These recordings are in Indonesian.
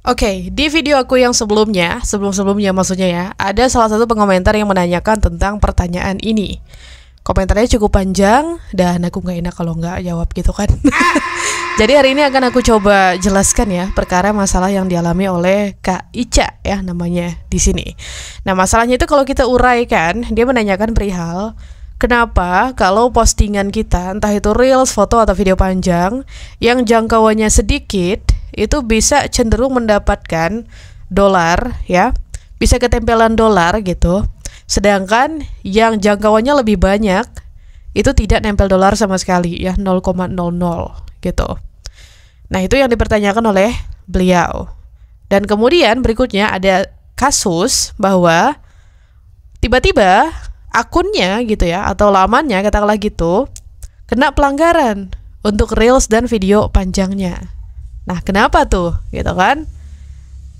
Oke, di video aku yang sebelum-sebelumnya maksudnya ya, ada salah satu pengomentar yang menanyakan tentang pertanyaan ini. Komentarnya cukup panjang dan aku nggak enak kalau nggak jawab gitu kan. Jadi hari ini akan aku coba jelaskan ya perkara masalah yang dialami oleh Kak Ica ya namanya di sini. Nah masalahnya itu kalau kita uraikan, dia menanyakan perihal kenapa kalau postingan kita entah itu reels, foto atau video panjang yang jangkauannya sedikit itu bisa cenderung mendapatkan dolar ya, bisa ketempelan dolar gitu. Sedangkan yang jangkauannya lebih banyak itu tidak nempel dolar sama sekali ya, 0,00 gitu. Nah, itu yang dipertanyakan oleh beliau. Dan kemudian berikutnya ada kasus bahwa tiba-tiba akunnya gitu ya atau lamannya katakanlah gitu kena pelanggaran untuk reels dan video panjangnya. Nah, kenapa tuh? Gitu kan?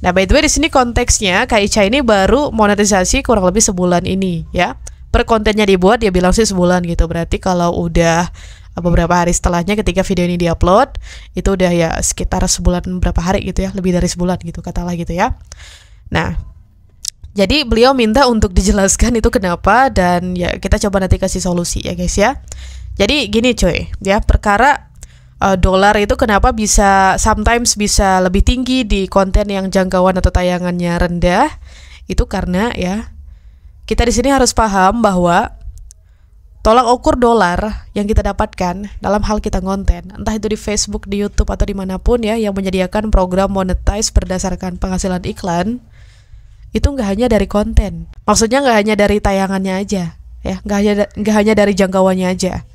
Nah, by the way di sini konteksnya Kak Ica ini baru monetisasi kurang lebih sebulan ini ya. Per kontennya dibuat dia bilang sih sebulan gitu. Berarti kalau udah beberapa hari setelahnya ketika video ini diupload itu udah ya sekitar sebulan berapa hari gitu ya, lebih dari sebulan gitu katalah gitu ya. Nah, jadi beliau minta untuk dijelaskan itu kenapa dan ya kita coba nanti kasih solusi ya guys ya. Jadi gini coy, ya perkara dolar itu kenapa bisa sometimes bisa lebih tinggi di konten yang jangkauan atau tayangannya rendah itu karena ya kita di sini harus paham bahwa tolak ukur dolar yang kita dapatkan dalam hal kita konten entah itu di Facebook, di YouTube atau dimanapun ya yang menyediakan program monetize berdasarkan penghasilan iklan itu nggak hanya dari konten, maksudnya nggak hanya dari tayangannya aja ya, nggak hanya dari jangkauannya aja,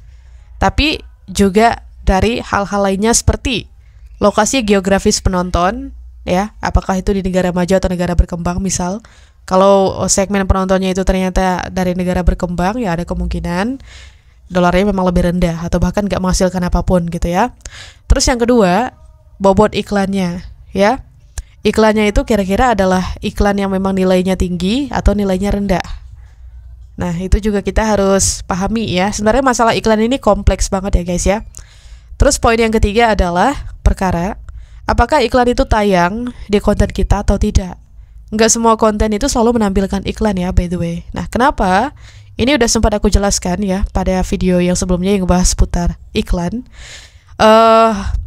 tapi juga dari hal-hal lainnya seperti lokasi geografis penonton ya, apakah itu di negara maju atau negara berkembang. Misal kalau segmen penontonnya itu ternyata dari negara berkembang ya ada kemungkinan dolarnya memang lebih rendah atau bahkan nggak menghasilkan apapun gitu ya. Terus yang kedua, bobot iklannya ya, iklannya itu kira-kira adalah iklan yang memang nilainya tinggi atau nilainya rendah. Nah itu juga kita harus pahami ya, sebenarnya masalah iklan ini kompleks banget ya guys ya. Terus poin yang ketiga adalah perkara apakah iklan itu tayang di konten kita atau tidak. Nggak semua konten itu selalu menampilkan iklan ya by the way. Nah kenapa? Ini udah sempat aku jelaskan ya pada video yang sebelumnya yang bahas seputar iklan.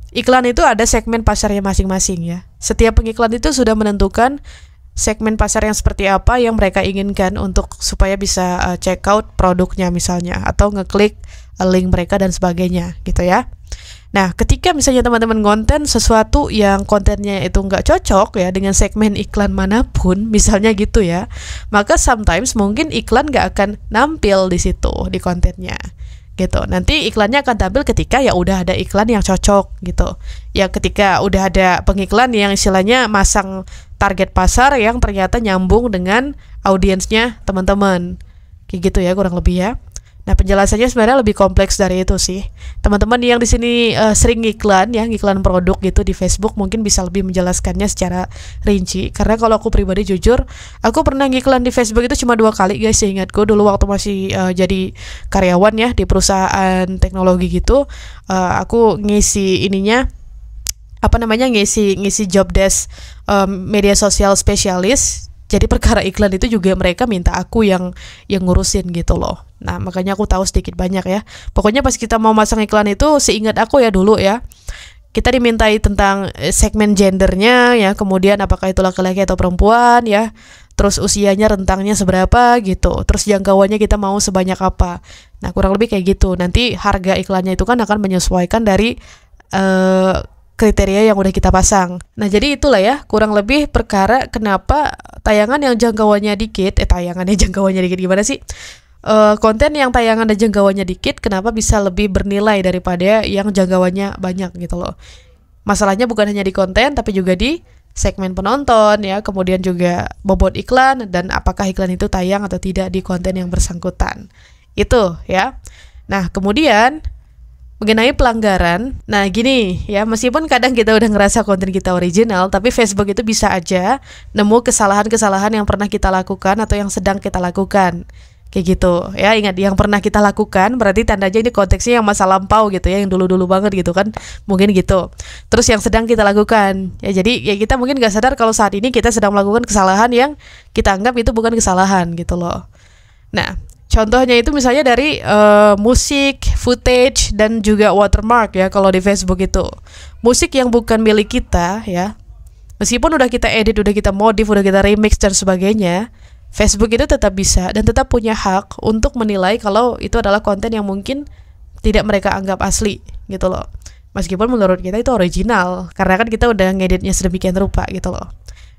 Iklan itu ada segmen pasarnya masing-masing ya. Setiap pengiklan itu sudah menentukan segmen pasar yang seperti apa yang mereka inginkan untuk supaya bisa check out produknya misalnya atau ngeklik link mereka dan sebagainya gitu ya. Nah, ketika misalnya teman-teman konten sesuatu yang kontennya itu nggak cocok ya dengan segmen iklan manapun, misalnya gitu ya, maka sometimes mungkin iklan nggak akan nampil di situ di kontennya, gitu. Nanti iklannya akan tampil ketika ya udah ada iklan yang cocok gitu. Ya ketika udah ada pengiklan yang istilahnya masang target pasar yang ternyata nyambung dengan audiensnya teman-teman, kayak gitu ya kurang lebih ya. Nah penjelasannya sebenarnya lebih kompleks dari itu sih. Teman-teman yang di sini sering iklan ya, iklan produk gitu di Facebook mungkin bisa lebih menjelaskannya secara rinci. Karena kalau aku pribadi jujur, aku pernah ngiklan di Facebook itu cuma 2 kali guys, ingatku dulu waktu masih jadi karyawan ya di perusahaan teknologi gitu. Aku ngisi ininya ngisi job desk media sosial spesialis. Jadi perkara iklan itu juga mereka minta aku yang ngurusin gitu loh. Nah makanya aku tahu sedikit banyak ya. Pokoknya pas kita mau masang iklan itu seingat aku ya dulu ya, kita dimintai tentang segmen gendernya ya, kemudian apakah itu laki-laki atau perempuan ya, terus usianya rentangnya seberapa gitu, terus jangkauannya kita mau sebanyak apa. Nah kurang lebih kayak gitu. Nanti harga iklannya itu kan akan menyesuaikan dari kriteria yang udah kita pasang. Nah jadi itulah ya kurang lebih perkara kenapa tayangan yang jangkauannya dikit, gimana sih? Konten yang tayangan dan jangkauannya dikit kenapa bisa lebih bernilai daripada yang jangkauannya banyak gitu loh. Masalahnya bukan hanya di konten tapi juga di segmen penonton ya, kemudian juga bobot iklan dan apakah iklan itu tayang atau tidak di konten yang bersangkutan. Itu ya. Nah, kemudian mengenai pelanggaran, nah gini ya, meskipun kadang kita udah ngerasa konten kita original, tapi Facebook itu bisa aja nemu kesalahan-kesalahan yang pernah kita lakukan atau yang sedang kita lakukan. Kayak gitu ya, ingat yang pernah kita lakukan berarti tandanya ini konteksnya yang masa lampau gitu ya, yang dulu-dulu banget gitu kan, mungkin gitu. Terus yang sedang kita lakukan ya, jadi ya kita mungkin gak sadar kalau saat ini kita sedang melakukan kesalahan yang kita anggap itu bukan kesalahan gitu loh. Nah, contohnya itu misalnya dari musik, footage, dan juga watermark ya. Kalau di Facebook itu musik yang bukan milik kita ya, meskipun udah kita edit, udah kita modif, udah kita remix dan sebagainya, Facebook itu tetap bisa dan tetap punya hak untuk menilai kalau itu adalah konten yang mungkin tidak mereka anggap asli gitu loh. Meskipun menurut kita itu original, karena kan kita udah ngeditnya sedemikian rupa gitu loh.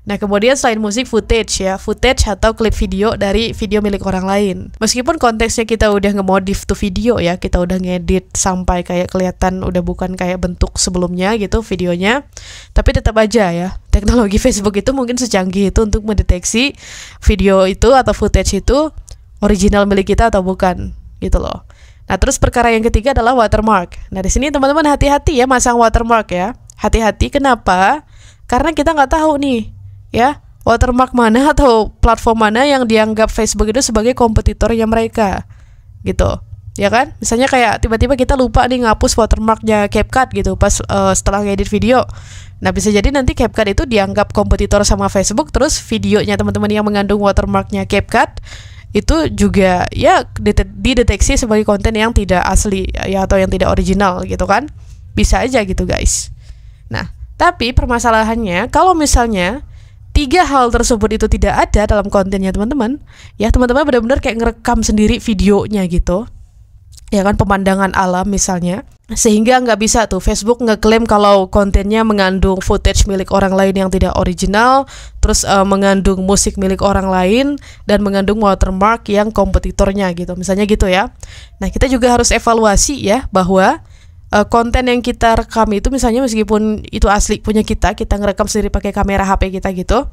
Nah, kemudian selain musik, footage ya, footage atau klip video dari video milik orang lain. Meskipun konteksnya kita udah ngemodif tuh video ya, kita udah ngedit sampai kayak kelihatan udah bukan kayak bentuk sebelumnya gitu videonya, tapi tetap aja ya, teknologi Facebook itu mungkin secanggih itu untuk mendeteksi video itu atau footage itu original milik kita atau bukan gitu loh. Nah, terus perkara yang ketiga adalah watermark. Nah, di sini teman-teman hati-hati ya masang watermark ya. Hati-hati, kenapa? Karena kita nggak tahu nih ya, watermark mana atau platform mana yang dianggap Facebook itu sebagai kompetitornya mereka gitu ya kan. Misalnya kayak tiba-tiba kita lupa nih ngapus watermarknya CapCut gitu pas setelah ngedit video. Nah, bisa jadi nanti CapCut itu dianggap kompetitor sama Facebook, terus videonya teman-teman yang mengandung watermarknya CapCut itu juga ya dideteksi sebagai konten yang tidak asli ya, atau yang tidak original gitu kan. Bisa aja gitu guys. Nah, tapi permasalahannya kalau misalnya 3 hal tersebut itu tidak ada dalam kontennya teman-teman, ya teman-teman benar-benar kayak ngerekam sendiri videonya gitu, ya kan, pemandangan alam misalnya, sehingga nggak bisa tuh Facebook ngeklaim kalau kontennya mengandung footage milik orang lain yang tidak original, terus mengandung musik milik orang lain, dan mengandung watermark yang kompetitornya gitu, misalnya gitu ya. Nah, kita juga harus evaluasi ya bahwa konten yang kita rekam itu misalnya meskipun itu asli punya kita ngerekam sendiri pakai kamera HP kita gitu,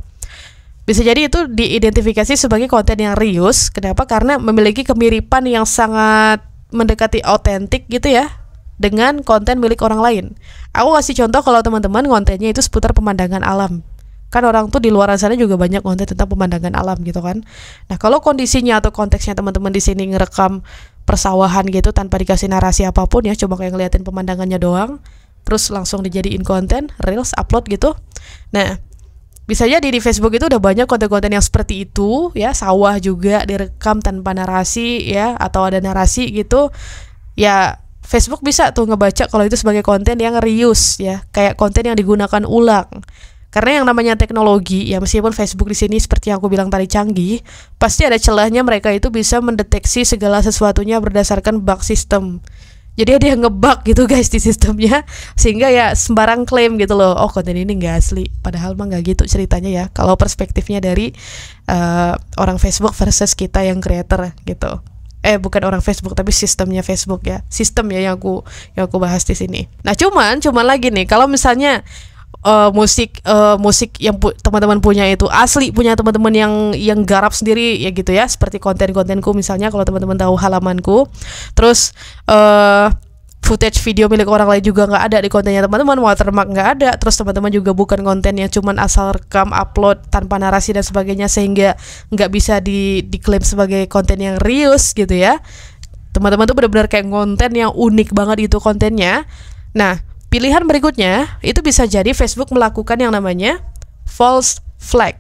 bisa jadi itu diidentifikasi sebagai konten yang reuse. Kenapa? Karena memiliki kemiripan yang sangat mendekati autentik gitu ya dengan konten milik orang lain. Aku kasih contoh, kalau teman-teman kontennya itu seputar pemandangan alam, kan orang tuh di luar sana juga banyak konten tentang pemandangan alam gitu kan. Nah, kalau kondisinya atau konteksnya teman-teman di sini ngerekam persawahan gitu tanpa dikasih narasi apapun ya, cuma kayak ngeliatin pemandangannya doang, terus langsung dijadiin konten, reels, upload gitu. Nah, bisa jadi di Facebook itu udah banyak konten-konten yang seperti itu ya, sawah juga direkam tanpa narasi ya, atau ada narasi gitu. Ya, Facebook bisa tuh ngebaca kalau itu sebagai konten yang reuse ya, kayak konten yang digunakan ulang. Karena yang namanya teknologi ya, meskipun Facebook di sini seperti yang aku bilang tadi canggih, pasti ada celahnya mereka itu bisa mendeteksi segala sesuatunya berdasarkan bug sistem. Jadi ada yang ngebug gitu guys di sistemnya, sehingga ya sembarang klaim gitu loh, oh konten ini nggak asli, padahal mah nggak gitu ceritanya ya. Kalau perspektifnya dari orang Facebook versus kita yang creator gitu. Bukan orang Facebook tapi sistemnya Facebook ya, sistem ya yang aku bahas di sini. Nah, cuman lagi nih, kalau misalnya musik yang teman-teman punya itu asli punya teman-teman yang garap sendiri ya gitu ya, seperti kontenku misalnya, kalau teman-teman tahu halamanku, terus footage video milik orang lain juga nggak ada di kontennya teman-teman, watermark nggak ada, terus teman-teman juga bukan konten yang cuman asal rekam upload tanpa narasi dan sebagainya, sehingga nggak bisa diklaim sebagai konten yang reuse gitu ya. Teman-teman tuh benar-benar kayak konten yang unik banget itu kontennya. Nah, pilihan berikutnya itu bisa jadi Facebook melakukan yang namanya false flag.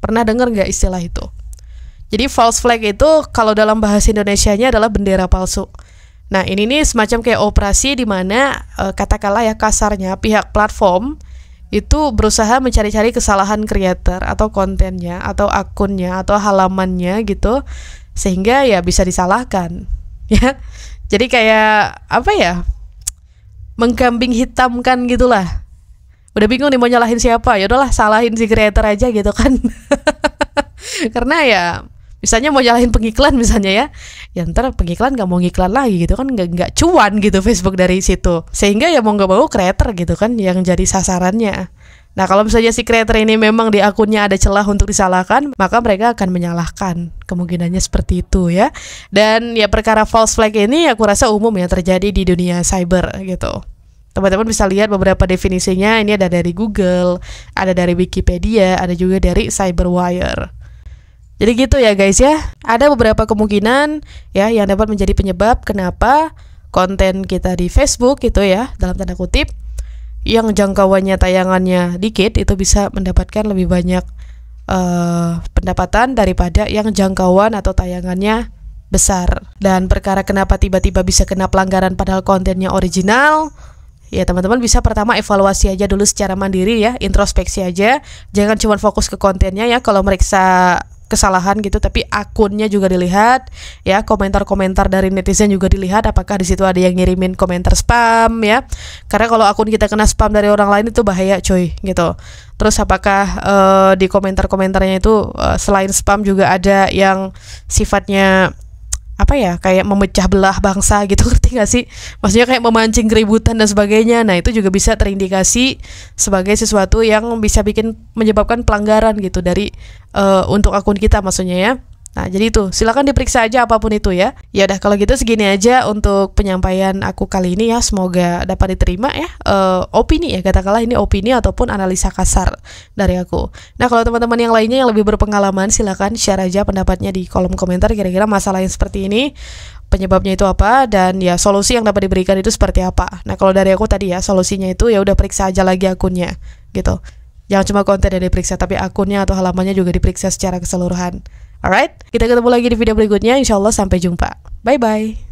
Pernah dengar nggak istilah itu? Jadi false flag itu kalau dalam bahasa Indonesianya adalah bendera palsu. Nah, ini nih semacam kayak operasi di mana katakanlah ya kasarnya pihak platform itu berusaha mencari-cari kesalahan creator atau kontennya atau akunnya atau halamannya gitu, sehingga ya bisa disalahkan ya. Jadi kayak apa ya, mengkambing hitamkan gitulah. Udah bingung nih mau nyalahin siapa, ya udahlah salahin si creator aja gitu kan. Karena ya misalnya mau nyalahin pengiklan misalnya ya ntar pengiklan nggak mau ngiklan lagi gitu kan, nggak cuan gitu Facebook dari situ, sehingga ya mau nggak mau creator gitu kan yang jadi sasarannya. Nah, kalau misalnya si creator ini memang di akunnya ada celah untuk disalahkan, maka mereka akan menyalahkan, kemungkinannya seperti itu ya. Dan ya perkara false flag ini aku rasa umum ya terjadi di dunia cyber gitu. Teman-teman bisa lihat beberapa definisinya, ini ada dari Google, ada dari Wikipedia, ada juga dari Cyberwire. Jadi gitu ya guys ya. Ada beberapa kemungkinan ya yang dapat menjadi penyebab kenapa konten kita di Facebook gitu ya, dalam tanda kutip, yang jangkauannya tayangannya dikit itu bisa mendapatkan lebih banyak pendapatan daripada yang jangkauan atau tayangannya besar. Dan perkara kenapa tiba-tiba bisa kena pelanggaran padahal kontennya original, ya teman-teman bisa pertama evaluasi aja dulu secara mandiri ya, introspeksi aja. Jangan cuma fokus ke kontennya ya kalau meriksa kesalahan gitu, tapi akunnya juga dilihat ya, komentar-komentar dari netizen juga dilihat apakah di situ ada yang ngirimin komentar spam ya, karena kalau akun kita kena spam dari orang lain itu bahaya coy gitu. Terus apakah di komentar-komentarnya itu selain spam juga ada yang sifatnya apa ya, kayak memecah belah bangsa gitu, ngerti gak sih? Maksudnya kayak memancing keributan dan sebagainya. Nah itu juga bisa terindikasi sebagai sesuatu yang bisa menyebabkan pelanggaran gitu dari untuk akun kita maksudnya ya. Nah jadi itu silakan diperiksa aja apapun itu ya. Ya udah kalau gitu segini aja untuk penyampaian aku kali ini ya, semoga dapat diterima ya. Opini ya, katakanlah ini opini ataupun analisa kasar dari aku. Nah kalau teman-teman yang lainnya yang lebih berpengalaman silakan share aja pendapatnya di kolom komentar, kira-kira masalah yang seperti ini penyebabnya itu apa, dan ya solusi yang dapat diberikan itu seperti apa. Nah kalau dari aku tadi ya, solusinya itu ya udah periksa aja lagi akunnya gitu. Jangan cuma konten yang diperiksa, tapi akunnya atau halamannya juga diperiksa secara keseluruhan. Alright, kita ketemu lagi di video berikutnya. Insya Allah sampai jumpa. Bye-bye.